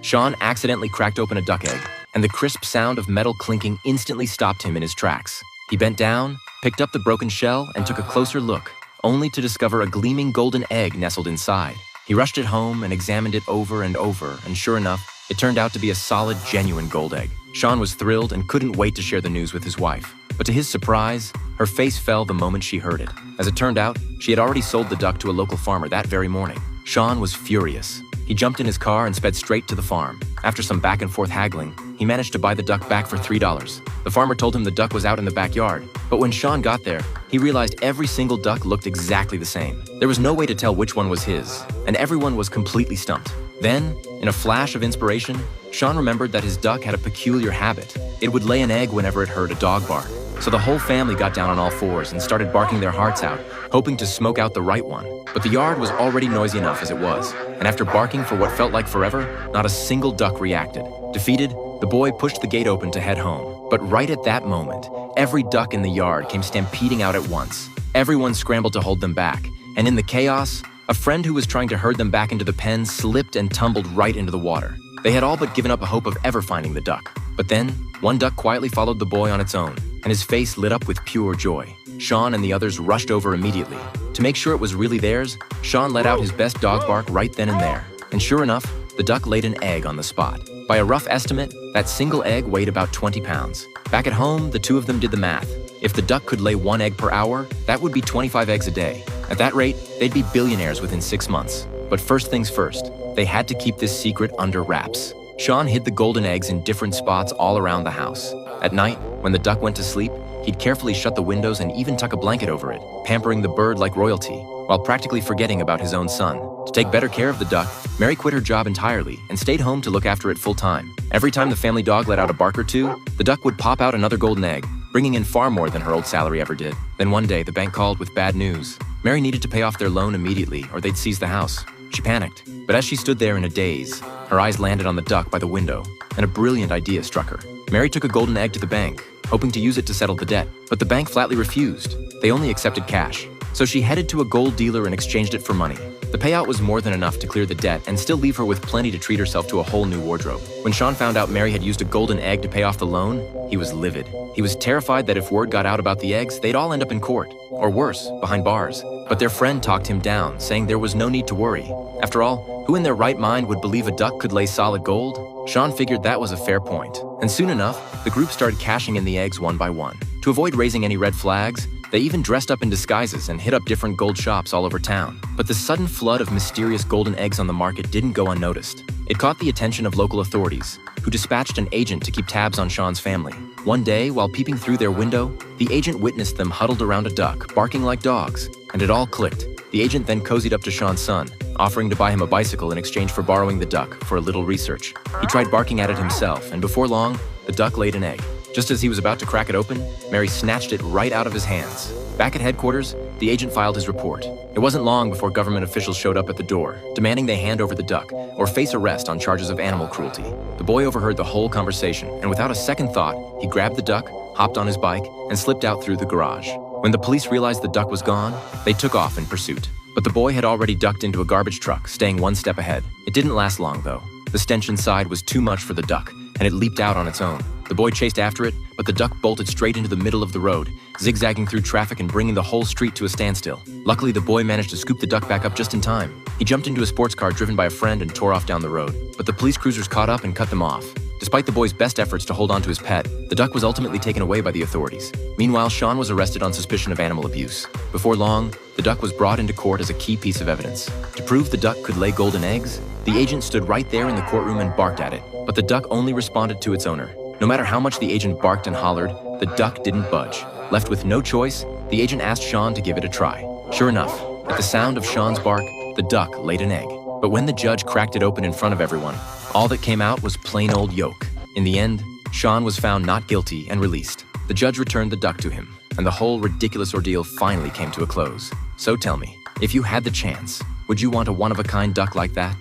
Sean accidentally cracked open a duck egg, and the crisp sound of metal clinking instantly stopped him in his tracks. He bent down, picked up the broken shell, and took a closer look, only to discover a gleaming golden egg nestled inside. He rushed it home and examined it over and over, and sure enough, it turned out to be a solid, genuine gold egg. Sean was thrilled and couldn't wait to share the news with his wife. But to his surprise, her face fell the moment she heard it. As it turned out, she had already sold the duck to a local farmer that very morning. Sean was furious. He jumped in his car and sped straight to the farm. After some back and forth haggling, he managed to buy the duck back for $3. The farmer told him the duck was out in the backyard. But when Sean got there, he realized every single duck looked exactly the same. There was no way to tell which one was his, and everyone was completely stumped. Then, in a flash of inspiration, Sean remembered that his duck had a peculiar habit. It would lay an egg whenever it heard a dog bark. So the whole family got down on all fours and started barking their hearts out, hoping to smoke out the right one. But the yard was already noisy enough as it was, and after barking for what felt like forever, not a single duck reacted. Defeated, the boy pushed the gate open to head home. But right at that moment, every duck in the yard came stampeding out at once. Everyone scrambled to hold them back, and in the chaos, a friend who was trying to herd them back into the pen slipped and tumbled right into the water. They had all but given up a hope of ever finding the duck. But then, one duck quietly followed the boy on its own, and his face lit up with pure joy. Sean and the others rushed over immediately. To make sure it was really theirs, Sean let out his best dog bark right then and there. And sure enough, the duck laid an egg on the spot. By a rough estimate, that single egg weighed about 20 pounds. Back at home, the two of them did the math. If the duck could lay 1 egg per hour, that would be 25 eggs a day. At that rate, they'd be billionaires within 6 months. But first things first, they had to keep this secret under wraps. Sean hid the golden eggs in different spots all around the house. At night, when the duck went to sleep, he'd carefully shut the windows and even tuck a blanket over it, pampering the bird like royalty, while practically forgetting about his own son. To take better care of the duck, Mary quit her job entirely and stayed home to look after it full time. Every time the family dog let out a bark or two, the duck would pop out another golden egg, bringing in far more than her old salary ever did. Then one day, the bank called with bad news. Mary needed to pay off their loan immediately or they'd seize the house. She panicked, but as she stood there in a daze, her eyes landed on the duck by the window, and a brilliant idea struck her. Mary took a golden egg to the bank, hoping to use it to settle the debt, but the bank flatly refused. They only accepted cash. So she headed to a gold dealer and exchanged it for money. The payout was more than enough to clear the debt and still leave her with plenty to treat herself to a whole new wardrobe. When Sean found out Mary had used a golden egg to pay off the loan, he was livid. He was terrified that if word got out about the eggs, they'd all end up in court, or worse, behind bars. But their friend talked him down, saying there was no need to worry. After all, who in their right mind would believe a duck could lay solid gold? Sean figured that was a fair point. And soon enough, the group started cashing in the eggs one by one. To avoid raising any red flags, they even dressed up in disguises and hit up different gold shops all over town. But the sudden flood of mysterious golden eggs on the market didn't go unnoticed. It caught the attention of local authorities, who dispatched an agent to keep tabs on Sean's family. One day, while peeping through their window, the agent witnessed them huddled around a duck, barking like dogs, and it all clicked. The agent then cozied up to Sean's son, offering to buy him a bicycle in exchange for borrowing the duck for a little research. He tried barking at it himself, and before long, the duck laid an egg. Just as he was about to crack it open, Mary snatched it right out of his hands. Back at headquarters, the agent filed his report. It wasn't long before government officials showed up at the door, demanding they hand over the duck or face arrest on charges of animal cruelty. The boy overheard the whole conversation, and without a second thought, he grabbed the duck, hopped on his bike, and slipped out through the garage. When the police realized the duck was gone, they took off in pursuit. But the boy had already ducked into a garbage truck, staying one step ahead. It didn't last long, though. The stench inside was too much for the duck, and it leaped out on its own. The boy chased after it, but the duck bolted straight into the middle of the road, zigzagging through traffic and bringing the whole street to a standstill. Luckily, the boy managed to scoop the duck back up just in time. He jumped into a sports car driven by a friend and tore off down the road. But the police cruisers caught up and cut them off. Despite the boy's best efforts to hold on to his pet, the duck was ultimately taken away by the authorities. Meanwhile, Sean was arrested on suspicion of animal abuse. Before long, the duck was brought into court as a key piece of evidence. To prove the duck could lay golden eggs, the agent stood right there in the courtroom and barked at it. But the duck only responded to its owner. No matter how much the agent barked and hollered, the duck didn't budge. Left with no choice, the agent asked Sean to give it a try. Sure enough, at the sound of Sean's bark, the duck laid an egg. But when the judge cracked it open in front of everyone, all that came out was plain old yolk. In the end, Sean was found not guilty and released. The judge returned the duck to him, and the whole ridiculous ordeal finally came to a close. So tell me, if you had the chance, would you want a one-of-a-kind duck like that?